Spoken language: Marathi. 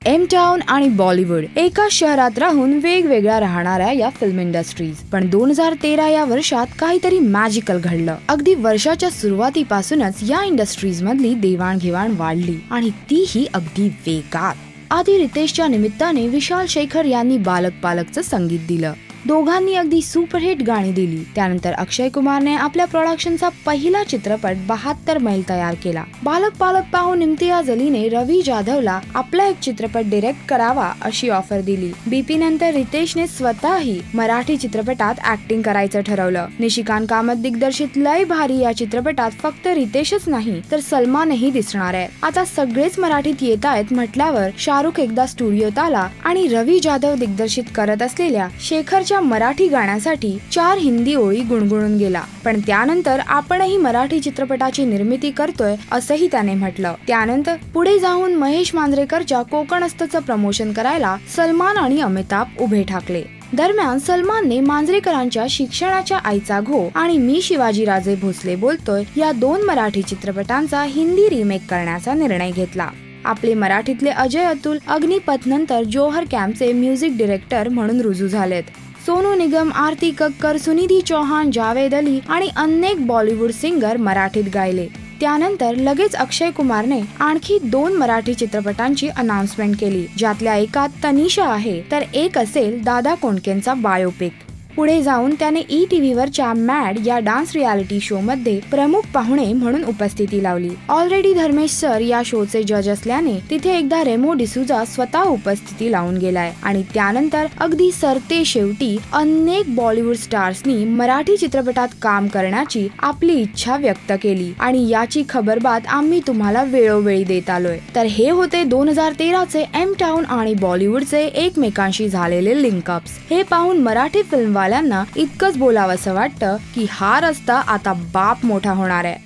एम टाउन आणि बॉलिवूड एका शहरात राहून वेगवेगळ्या राहणाऱ्या या फिल्म इंडस्ट्रीज, पण 2013 या वर्षात काहीतरी मॅजिकल घडलं। अगदी वर्षाच्या सुरुवातीपासूनच या इंडस्ट्रीज मधली देवाणघेवाण वाढली आणि तीही अगदी वेगात। आधी रितेशच्या निमित्ताने विशाल शेखर यांनी बालक पालकचं संगीत दिलं। दोघांनी अगदी सुपरहिट गाणी दिली। त्यानंतर अक्षय कुमारने आपल्या प्रोडक्शनचा पहिला चित्रपट 72 मैल तयार केला। बालक पालक पाहून इम्तियाज अलीने रवी जाधवला आपला एक चित्रपट डायरेक्ट करावा अशी ऑफर दिली। बीपी नंतर रितेशने स्वतःही मराठी चित्रपटात ऍक्टिंग करायचं ठरवलं। निशिकांत कामत दिग्दर्शित लय भारी या चित्रपटात फक्त रितेशच नाही तर सलमानही दिसणार आहे। आता सगळेच मराठीत येत आहेत म्हटल्यावर शाहरुख एकदा स्टुडिओत आला आणि रवी जाधव दिग्दर्शित करत असलेल्या शेखर मराठी गाण्यासाठी 4 हिंदी ओळी गुणगुणून गेला। पण त्यानंतर आपणही मराठी चित्रपटाची निर्मिती करतोय असंही त्याने म्हटलं। त्यानंतर पुढे जाऊन महेश मांजरेकरच्या कोकणस्थचं प्रमोशन करायला सलमान आणि अमिताभ उभे ठाकले। दरम्यान सलमानने मांजरेकरांच्या शिक्षणाच्या आईचा घो आणि मी शिवाजीराजे भोसले बोलतोय या 2 मराठी चित्रपटांचा हिंदी रिमेक करण्याचा निर्णय घेतला। आपले मराठीतले अजय अतुल अग्निपथ नंतर जोहर कॅम्पचे म्युझिक डायरेक्टर म्हणून रुजू झालेत। सोनू निगम, आरती कक्कर, सुनिधी चौहान, जावेद अली आणि अनेक बॉलिवूड सिंगर मराठीत गायले। त्यानंतर लगेच अक्षय कुमारने आणखी 2 मराठी चित्रपटांची अनाउन्समेंट केली, ज्यातल्या एकात तनिषा आहे तर एक असेल दादा कोंडकेंचा बायोपिक। पुढे जाऊन त्याने ETV वरच्या मॅड या डान्स रियालिटी शो मध्ये प्रमुख पाहुणे म्हणून उपस्थिती लावली। ऑलरेडी धर्मेश सर या शोचे जज असल्याने तिथे एकदा रेमो डिसूजा स्वतः उपस्थिती लावून गेलाय आणि त्यानंतर अगदी सरते शेवटी अनेक बॉलिवूड स्टार्सनी मराठी चित्रपटात काम करण्याची आपली इच्छा व्यक्त केली आणि याची खबरबात आम्ही तुम्हाला वेळोवेळी देत आलोय। तर हे होते 2013 चे एम टाउन आणि बॉलिवूडचे एकमेकांशी झालेले लिंकअप्स। हे पाहून मराठी फिल्म वाल्यांना इतकंच बोलावंसं वाटतं की हा रस्ता आता बाप मोठा होणार आहे।